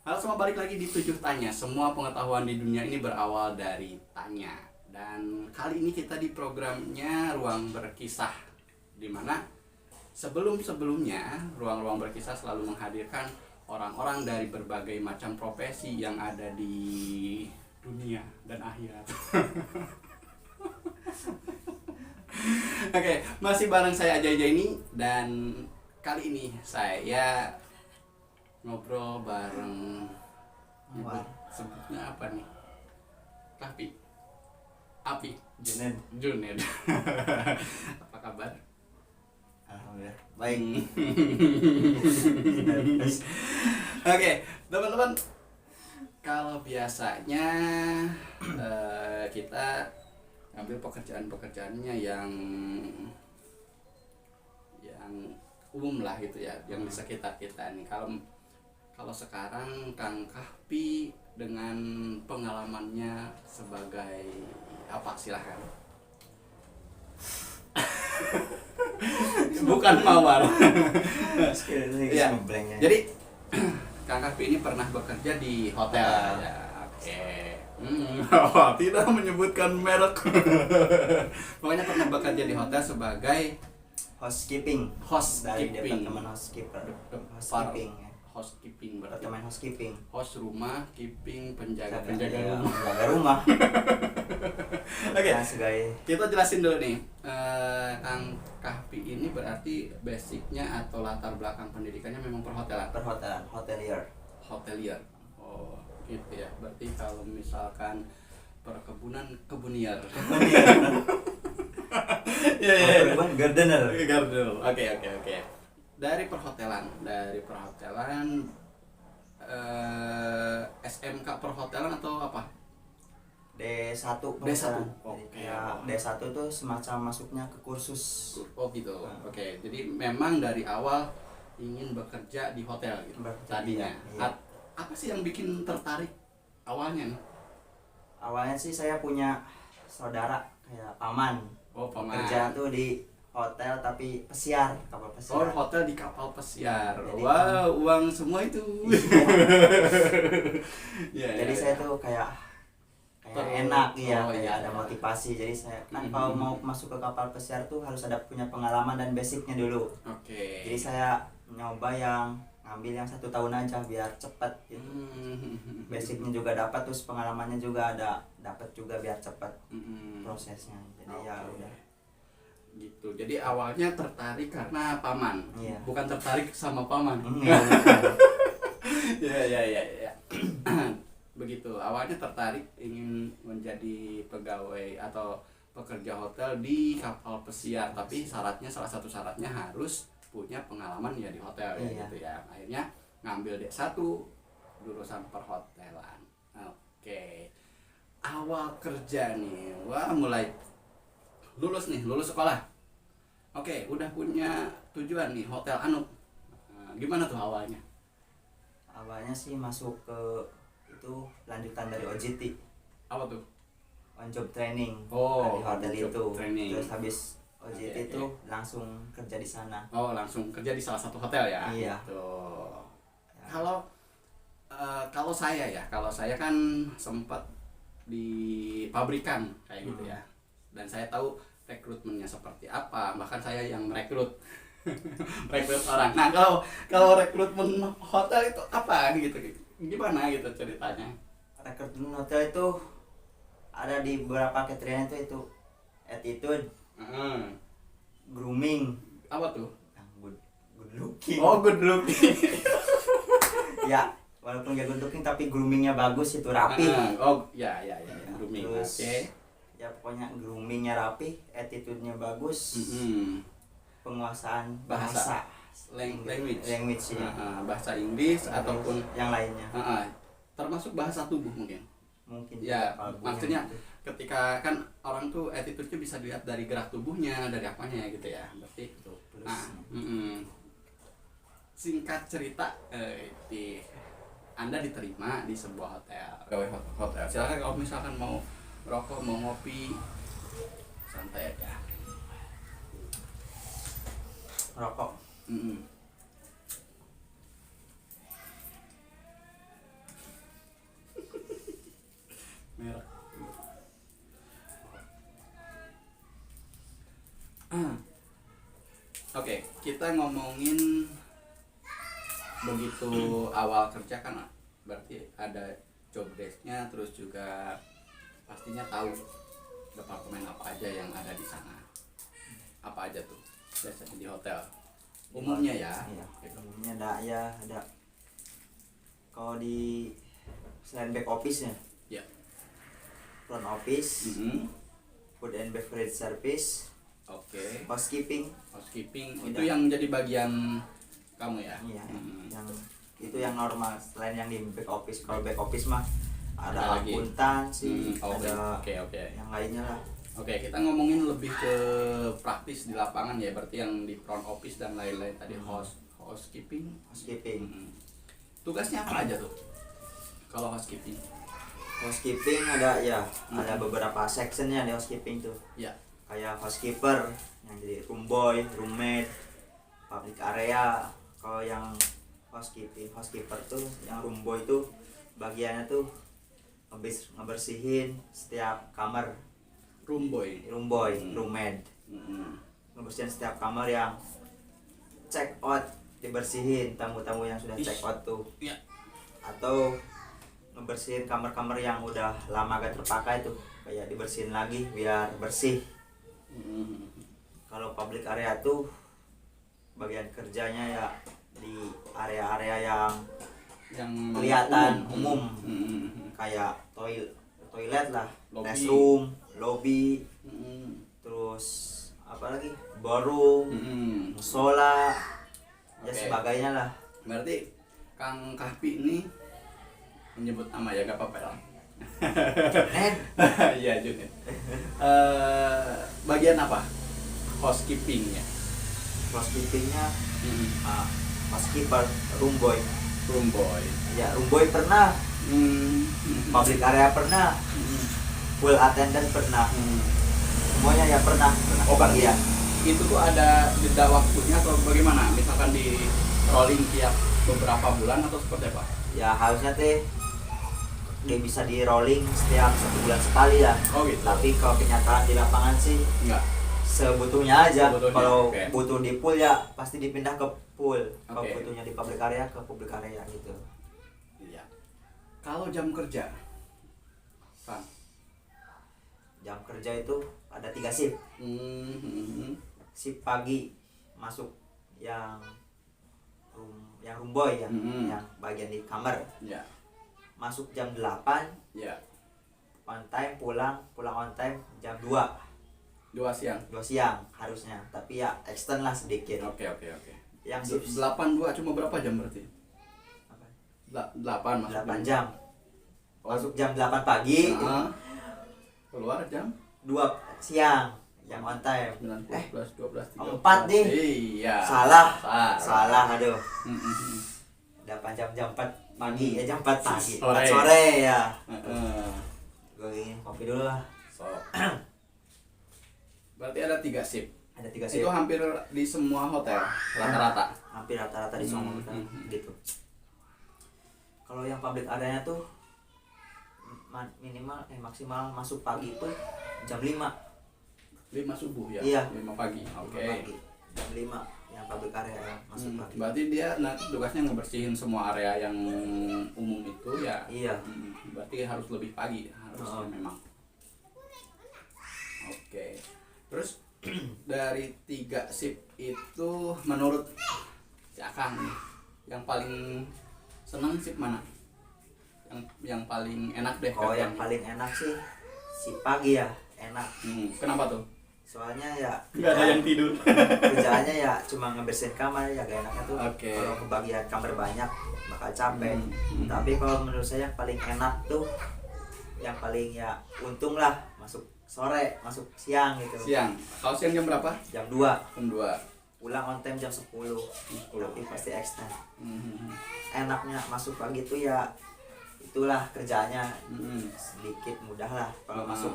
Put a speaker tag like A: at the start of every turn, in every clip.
A: Halo, semua balik lagi di Tujuh Tanya. Semua pengetahuan di dunia ini berawal dari tanya. Dan kali ini kita di programnya Ruang Berkisah, dimana sebelum-sebelumnya Ruang Berkisah selalu menghadirkan orang-orang dari berbagai macam profesi yang ada di dunia dan akhirat. Oke, masih bareng saya Ajay ini, dan kali ini saya ngobrol bareng sebutnya apa nih? Api Junaid. Apa kabar?
B: Alhamdulillah baik.
A: Oke, teman-teman, kalau biasanya kita ambil pekerjaannya yang umum lah gitu ya, yang di sekitar kita nih. Kalau sekarang Kang Kahpi dengan pengalamannya sebagai apa, silahkan. Bukan mawar. Ya. Jadi Kang Kahpi ini pernah bekerja di hotel ya. Oke. Tidak menyebutkan merek. Pokoknya pernah bekerja di hotel sebagai
B: housekeeping dari departemen housekeeping ya.
A: Housekeeping berarti.
B: Departemen housekeeping.
A: Host rumah, keeping penjaga
B: rumah.
A: Oke.
B: Nah,
A: kita jelasin dulu nih. Kang Kahpi ini berarti basicnya atau latar belakang pendidikannya memang perhotelan. Hotelier. Oh, gitu ya. Berarti kalau misalkan perkebunan, kebunier. Ya.
B: Gardener.
A: Oke. Dari perhotelan SMK perhotelan atau apa?
B: D1
A: perhotelan.
B: Oke. Ya, D1 tuh semacam masuknya ke kursus.
A: Oh gitu. Oke. Jadi memang dari awal ingin bekerja di hotel gitu tadinya.
B: Iya.
A: Apa sih yang bikin tertarik awalnya nih?
B: Awalnya sih saya punya saudara kayak paman.
A: Oh, paman.
B: Kerja tuh di hotel tapi kapal pesiar.
A: Oh, hotel di kapal pesiar. Wow, uang semua itu.
B: Jadi saya tuh kayak enak ya, ada motivasi. Jadi saya kan kalau mau masuk ke kapal pesiar tuh harus ada punya pengalaman dan basicnya dulu.
A: Oke.
B: Jadi saya nyoba yang ngambil yang 1 tahun aja biar cepet gitu. Basicnya juga dapat, terus pengalamannya juga dapat juga biar cepet prosesnya. Jadi ya udah
A: gitu. Jadi awalnya tertarik karena paman.
B: Iya.
A: Bukan tertarik sama paman. Ya. Begitu. Awalnya tertarik ingin menjadi pegawai atau pekerja hotel di kapal pesiar, tapi salah satu syaratnya harus punya pengalaman ya di hotel ya gitu ya. Akhirnya ngambil D1 jurusan perhotelan. Oke. Awal kerja nih. Wah, mulai lulus sekolah. Oke, udah punya tujuan nih, Hotel Anup. Gimana tuh awalnya?
B: Awalnya sih masuk ke itu lanjutan dari OJT.
A: Apa tuh?
B: On job training.
A: Oh,
B: dari hotel itu.
A: Training.
B: Terus habis OJT itu langsung kerja di sana.
A: Oh, langsung kerja di salah satu hotel ya?
B: Iya.
A: Gitu. Kalau saya kan sempat di pabrikan kayak gitu ya. Dan saya tahu rekrutmennya seperti apa, bahkan saya yang merekrut orang. Nah, kalau rekrutmen hotel itu apa gitu, gimana gitu ceritanya?
B: Rekrutmen hotel itu ada di beberapa kriteria itu attitude, grooming.
A: Apa tuh?
B: Good looking.
A: Oh, good looking.
B: Ya, walaupun gak good looking tapi groomingnya bagus, itu rapi.
A: Ya, grooming.
B: Terus,
A: okay.
B: Ya pokoknya groomingnya rapi, attitude-nya bagus, penguasaan bahasa
A: language
B: ya.
A: Bahasa Inggris ataupun
B: yang lainnya.
A: Termasuk bahasa tubuh mungkin ya, maksudnya
B: gitu.
A: Ketika kan orang tuh attitude-nya bisa dilihat dari gerak tubuhnya, dari apanya gitu ya, berarti itu. Singkat cerita, Anda diterima di sebuah hotel. Silakan kalau misalkan mau rokok, mau ngopi, santai aja.
B: Rokok.
A: kita ngomongin begitu awal kerja kan berarti ada job desk-nya, terus juga pastinya tahu departemen apa aja yang ada di sana. Apa aja tuh biasanya di hotel umumnya ya?
B: Iya, umumnya ada kalau di selain back office-nya
A: Ya.
B: front office, food and beverage service,
A: Oke.
B: housekeeping.
A: Housekeeping
B: Udah.
A: itu yang jadi bagian kamu ya?
B: Iya, yang itu yang normal. Selain yang di back office, kalau back office mah ada
A: lagi.
B: akuntansi,
A: Oke.
B: ada
A: Oke.
B: yang lainnya lah.
A: Oke, kita ngomongin lebih ke praktis di lapangan ya, berarti yang di front office dan lain-lain tadi. Housekeeping.
B: Housekeeping.
A: Tugasnya apa aja tuh kalau housekeeping?
B: Housekeeping ada ada beberapa sectionnya di housekeeping tuh.
A: Ya.
B: Kayak housekeeper yang jadi room boy, roommate, public area. Kalau yang housekeeper tuh yang room boy tuh bagiannya tuh ngebersihin setiap kamar.
A: Room boy.
B: Roommate. Ngebersihin setiap kamar yang check out, dibersihin tamu-tamu yang sudah check out tuh.
A: Ya.
B: Atau ngebersihin kamar-kamar yang udah lama gak terpakai tuh, kayak dibersihin lagi biar bersih. Kalau public area tuh bagian kerjanya ya di area-area yang kelihatan umum. Kayak toilet lah,
A: Lobby.
B: restroom, lobby, terus apa lagi, ballroom, musola, ya
A: Oke.
B: sebagainya lah.
A: Berarti Kang Kahpi ini menyebut nama ya, gak apa-apa lah.
B: Ned,
A: Iya, Junit. Bagian apa? Housekeepingnya.
B: housekeepingnya housekeeper, room boy.
A: Room boy.
B: Ya, room boy pernah, public area pernah, full attendant pernah, semuanya ya pernah
A: Oh, berarti
B: bagian.
A: itu tuh ada jeda waktunya atau bagaimana? Misalkan di rolling tiap beberapa bulan atau seperti apa?
B: Ya harusnya teh dia bisa di rolling setiap 1 bulan sekali lah.
A: Oh gitu.
B: Tapi kalau kenyataan di lapangan sih
A: Enggak.
B: sebutuhnya aja.
A: Sebutuhnya,
B: Kalau
A: oke.
B: butuh di pool ya pasti dipindah ke pool. Kalau
A: Oke.
B: butuhnya di public area ke public area gitu.
A: Iya. Kalau jam kerja, Kang.
B: Jam kerja itu ada 3 shift. Shift pagi masuk yang room boy yang bagian di kamar.
A: Ya.
B: Masuk jam 8,
A: Ya.
B: on time, pulang on time jam 2
A: 2 siang.
B: harusnya, tapi ya extend lah sedikit.
A: Oke.
B: Yang shift
A: 82 cuma berapa jam berarti?
B: apa?
A: 8 masuk
B: 8 jam.
A: Oh.
B: Masuk jam 8 pagi,
A: Keluar jam
B: 2 siang yang on time.
A: 9, 10, 11, 12, 13.
B: 4 deh.
A: Iya.
B: Salah, aduh. 8 jam 4 pagi, jam 4 pagi. 4 sore ya. Gue ingin kopi dulu lah.
A: So. Berarti ada 3 shift.
B: Ada 3
A: Itu
B: shift.
A: hampir di semua hotel rata-rata.
B: Hampir rata-rata di semua hotel gitu. Kalau yang public area tuh minimal maksimal masuk pagi itu jam 5.
A: 5 subuh ya?
B: Iya.
A: 5 pagi. Oke.
B: Pagi. Jam 5 yang public area yang masuk pagi.
A: Berarti dia nanti tugasnya ngebersihin semua area yang umum itu ya.
B: Iya.
A: Berarti harus lebih pagi harusnya memang. Oke. Terus dari 3 shift itu menurut si Akang nih, yang paling seneng shift mana? Yang paling enak deh.
B: Oh, yang
A: kerjanya.
B: paling enak sih si pagi ya, enak.
A: Kenapa tuh?
B: Soalnya ya
A: Nggak ada yang tidur.
B: kerjaannya ya cuma ngebersihin kamar ya gak enaknya tuh.
A: Oke.
B: Kalau kebagian kamar banyak bakal capek.
A: Hmm.
B: Tapi kalau menurut saya yang paling enak tuh yang paling ya untung lah masuk sore, masuk siang gitu.
A: Siang. Kalau siang jam berapa?
B: Jam 2.
A: Jam 2.
B: Pulang on time jam 10. Tapi pasti extend.
A: Hmm.
B: Enaknya masuk pagi tuh ya itulah kerjanya
A: Hmm.
B: sedikit mudah lah. Kalau
A: Hmm.
B: masuk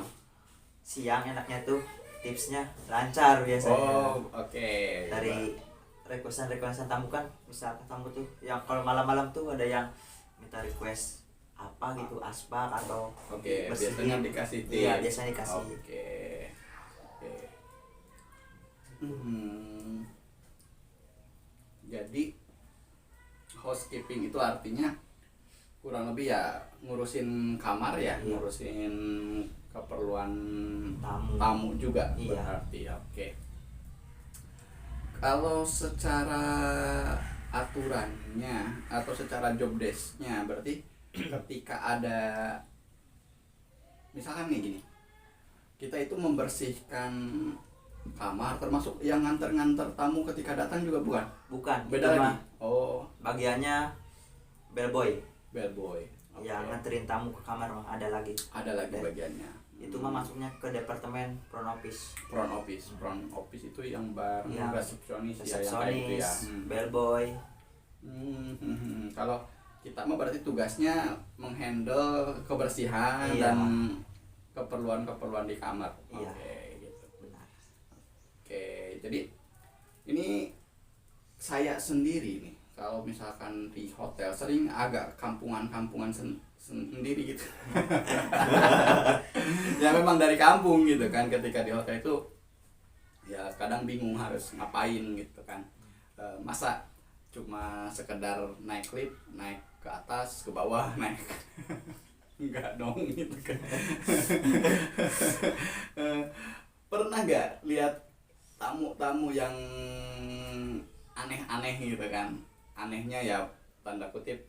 B: siang enaknya tuh tipsnya lancar biasanya.
A: Oh, oke.
B: Dari requestan tamu kan, misal tamu tuh yang kalau malam-malam tuh ada yang minta request apa gitu, asbak atau
A: Oke,
B: bersihin.
A: biasanya dikasih tips.
B: Iya, biasanya dikasih.
A: Oke. Jadi housekeeping itu artinya kurang lebih ya ngurusin kamar ya,
B: Iya.
A: ngurusin keperluan
B: Tamu.
A: tamu juga
B: Iya.
A: berarti. Oke. Kalau secara aturannya atau secara job desk-nya berarti ketika ada misalkan nih gini, kita itu membersihkan kamar termasuk yang nganter-nganter tamu ketika datang juga bukan?
B: Bukan,
A: Beda
B: itu
A: lagi?
B: mah
A: Oh,
B: bagiannya bellboy
A: bellboy. Oke.
B: yang nganterin tamu ke kamar mah ada lagi.
A: Ada lagi
B: Dan
A: bagiannya.
B: itu mah masuknya ke departemen front office.
A: Front office. Front office itu yang bareng
B: Yang
A: resepsionis ya, yang kayak gitu ya.
B: Resepsionis, bellboy.
A: Kalau kita mah berarti tugasnya menghandle kebersihan
B: Iya.
A: dan keperluan-keperluan di kamar.
B: Iya.
A: Oke, gitu.
B: Benar.
A: Oke, jadi ini saya sendiri nih kalau misalkan di hotel sering agak kampungan-kampungan sendiri gitu. Ya memang dari kampung gitu kan, ketika di hotel itu ya kadang bingung harus ngapain gitu kan. Masa cuma sekedar naik lift, naik ke atas, ke bawah, naik enggak dong gitu kan. Pernah nggak lihat tamu-tamu yang aneh-aneh gitu kan? Anehnya ya tanda kutip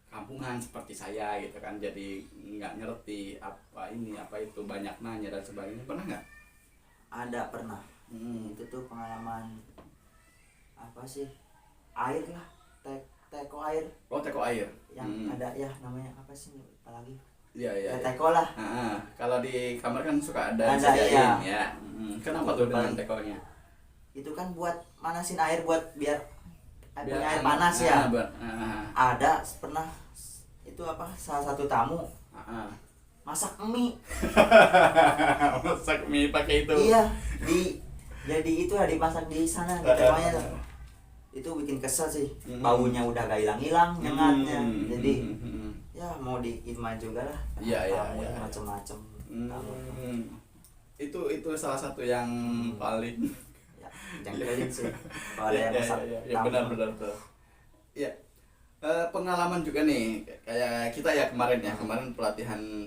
A: kampungan seperti saya gitu kan, jadi nggak ngerti apa ini apa itu, banyak nanya dan sebagainya. Pernah nggak?
B: Ada pernah. Itu tuh pengalaman apa sih? Air lah, teko air
A: Oh, teko air.
B: yang ada ya namanya apa sih? Apalagi?
A: Iya iya.
B: Ya, teko lah.
A: Kalau di kamar kan suka ada
B: Ada,
A: disediain,
B: iya.
A: ya. Kenapa tuh dengan
B: Baik.
A: tekonya?
B: Itu kan buat manasin air buat biar punya air
A: Biar
B: panas ya.
A: Ada.
B: Ada pernah itu apa? Salah satu tamu masak mie.
A: Masak mie pakai itu.
B: Iya, jadi itu lah dimasak di sana di tekonya tuh. Itu bikin kesel sih. Baunya udah gak hilang-hilang nyengatnya. Jadi ya mau diiman juga lah.
A: Iya, iya,
B: Tamu
A: iya.
B: macem-macem. Tamu.
A: Itu salah satu yang paling
B: Ya, jangkelin sih. Kalau ada yang masak
A: ya, benar tuh. Ya. Pengalaman juga nih kayak kita ya kemarin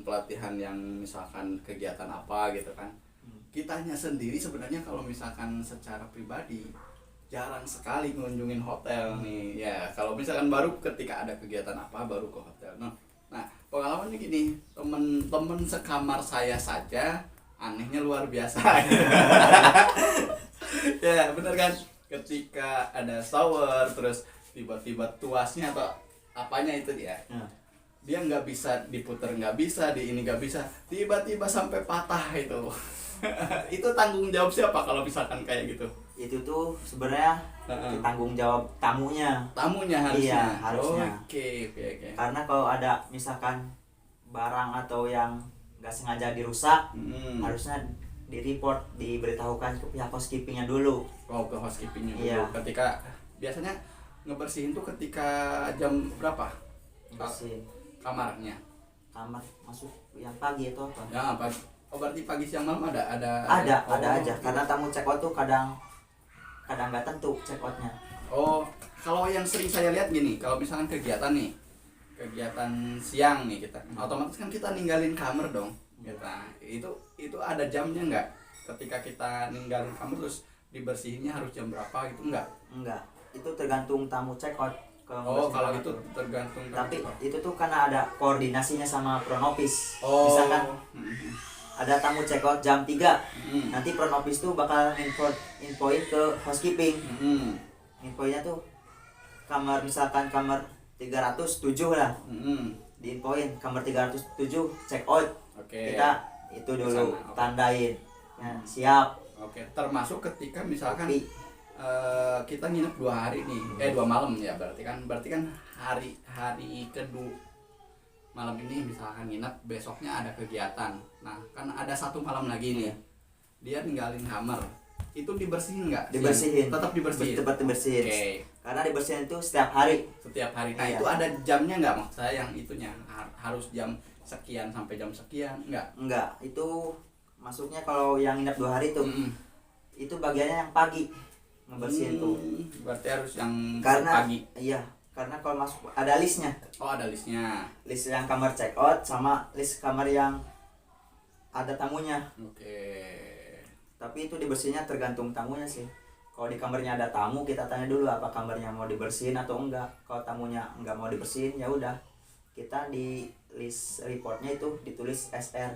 A: pelatihan yang misalkan kegiatan apa gitu kan. Kitanya sendiri sebenarnya kalau misalkan secara pribadi jarang sekali ngunjungin hotel nih ya, kalau misalkan baru ketika ada kegiatan apa baru ke hotel. Nah pengalamannya gini, temen sekamar saya saja anehnya luar biasa. Ya bener kan, ketika ada shower terus tiba-tiba tuasnya atau apanya itu dia nggak bisa diputer, nggak bisa di ini nggak bisa, tiba-tiba sampai patah itu. Itu tanggung jawab siapa kalau misalkan kayak gitu?
B: Itu tuh sebenarnya tanggung jawab tamunya
A: Harusnya.
B: Iya, harusnya.
A: Oke.
B: Karena kalau ada misalkan barang atau yang nggak sengaja dirusak, harusnya di-report, diberitahukan ke pihak housekeepingnya dulu.
A: Oh, ke housekeepingnya dulu.
B: Iya.
A: Ketika biasanya ngebersihin tuh ketika jam berapa?
B: Bersihin
A: Kamarnya.
B: kamar masuk yang pagi itu apa?
A: Ya apa? Oh berarti pagi siang malam ada
B: Aja karena tamu check out tuh kadang nggak tentu check outnya.
A: Oh, kalau yang sering saya lihat gini, kalau misalkan kegiatan siang nih kita, otomatis kan kita ninggalin kamar dong. Itu ada jamnya nggak? Ketika kita ninggalin kamar terus dibersihinnya harus jam berapa gitu
B: Enggak, itu tergantung tamu check out.
A: Oh, kalau itu tergantung.
B: Tapi itu tuh karena ada koordinasinya sama front office.
A: Oh.
B: Misalkan ada tamu check out jam 3. Nanti front office tuh bakal infoin ke housekeeping. Infonya tuh misalkan kamar 307 lah. Diinfoin kamar 307 check out.
A: Oke.
B: Kita itu dulu
A: Kesana, oke.
B: tandain. Ya, siap.
A: Oke, termasuk ketika misalkan
B: Tapi
A: kita nginep 2 hari nih, 2 malam ya, berarti kan hari kedua malam ini misalkan nginep, besoknya ada kegiatan. Nah kan ada 1 malam lagi nih, dia ninggalin kamar, itu dibersihin nggak?
B: Dibersihin.
A: Tetap dibersihin.
B: Tetap dibersihin.
A: Oke.
B: Karena dibersihin itu setiap hari.
A: Setiap hari. Nah
B: Iya.
A: itu ada jamnya nggak, maksud saya yang itunya harus jam sekian sampai jam sekian nggak?
B: Enggak, itu masuknya kalau yang nginep 2 hari tuh. Itu bagiannya yang pagi. ngebersihin tuh.
A: Berarti harus yang
B: Karena
A: pagi.
B: iya, karena kalau masuk ada listnya.
A: Oh, ada listnya.
B: List yang kamar check out sama list kamar yang ada tamunya.
A: Oke.
B: Tapi itu dibersihinnya tergantung tamunya sih. Kalau di kamarnya ada tamu, kita tanya dulu apa kamarnya mau dibersihin atau enggak. Kalau tamunya enggak mau dibersihin, ya udah. Kita di list reportnya itu ditulis SR.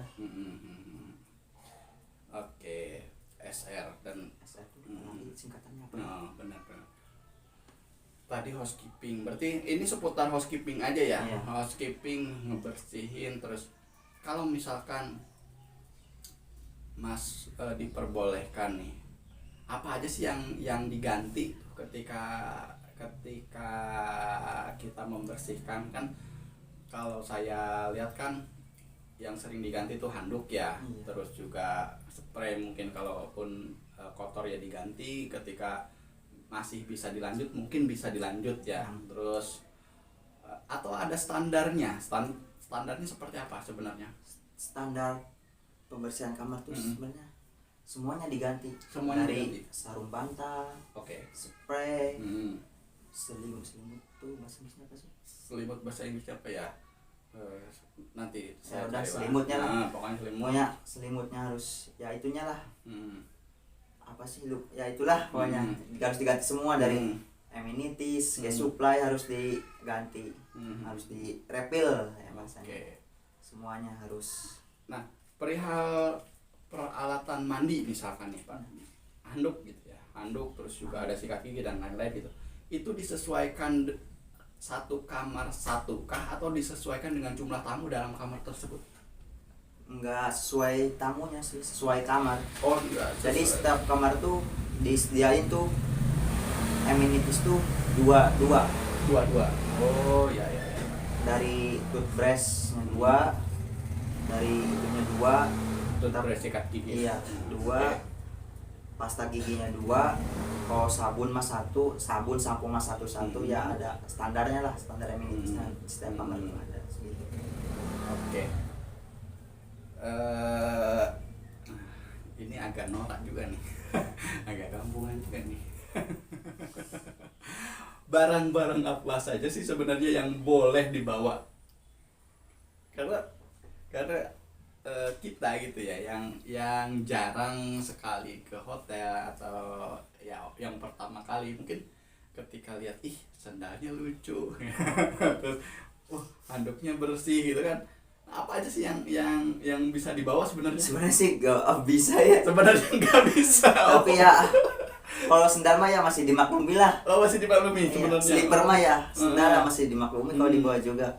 A: Oke, SR dan
B: SR itu nanti singkatannya apa?
A: oh, benar. Tadi housekeeping. Berarti ini seputar housekeeping aja ya?
B: Iya.
A: Housekeeping, ngebersihin, terus kalau misalkan Mas diperbolehkan nih, apa aja sih yang diganti ketika kita membersihkan? Kan kalau saya lihat kan yang sering diganti tuh handuk ya.
B: Iya.
A: Terus juga spray, mungkin kalaupun kotor ya diganti, ketika masih bisa dilanjut mungkin bisa dilanjut ya. Terus atau ada standarnya? Standarnya seperti apa sebenarnya?
B: Standar pembersihan kamar tuh sebenarnya semuanya diganti.
A: Semuanya
B: dari
A: diganti.
B: sarung bantal,
A: Oke.
B: spray, selimut tuh bahasa Inggrisnya apa sih?
A: Selimut bahasa Inggrisnya apa ya? Nanti
B: Ya udah,
A: cari
B: selimutnya lah.
A: Pokoknya selimut.
B: Pokoknya selimutnya harus ya itunya lah.
A: Hmm.
B: Apa sih lu? Ya itulah pokoknya harus diganti semua dari amenities, gas supply harus diganti. Harus di refill ya bahasanya.
A: Oke.
B: Semuanya harus.
A: Nah, perihal peralatan mandi misalkan nih Pak, handuk gitu ya, handuk, terus juga ada sikat gigi dan lain-lain gitu, itu disesuaikan satu kamar satu kah atau disesuaikan dengan jumlah tamu dalam kamar tersebut?
B: Enggak sesuai tamunya sih, sesuai kamar.
A: Oh enggak.
B: Jadi setiap kamar tuh disediain tuh amenities tuh dua.
A: Oh ya.
B: Dari toothbrushnya dua, dari itunya dua,
A: Toothbrush, sikat gigi.
B: iya dua, pasta giginya dua, kalau sabun mas satu, sabun sampo mas satu ya ada standarnya lah, standar aminitiesnya setiap kamar itu ada segitu.
A: Oke. Ini agak norak juga nih, agak kampungan juga nih. Barang-barang apa saja sih sebenarnya yang boleh dibawa? Karena kita gitu ya, yang jarang sekali ke hotel atau ya yang pertama kali mungkin ketika lihat sandalnya lucu, terus handuknya bersih gitu kan. Apa aja sih yang bisa dibawa sebenarnya?
B: Sebenarnya sih gak bisa ya.
A: Sebenarnya nggak bisa.
B: Tapi ya kalau sendal mah ya masih dimaklumi lah.
A: Oh, masih dimaklumi
B: Iya,
A: sebenarnya.
B: slipper mah ya sendal masih dimaklumi kalau dibawa juga.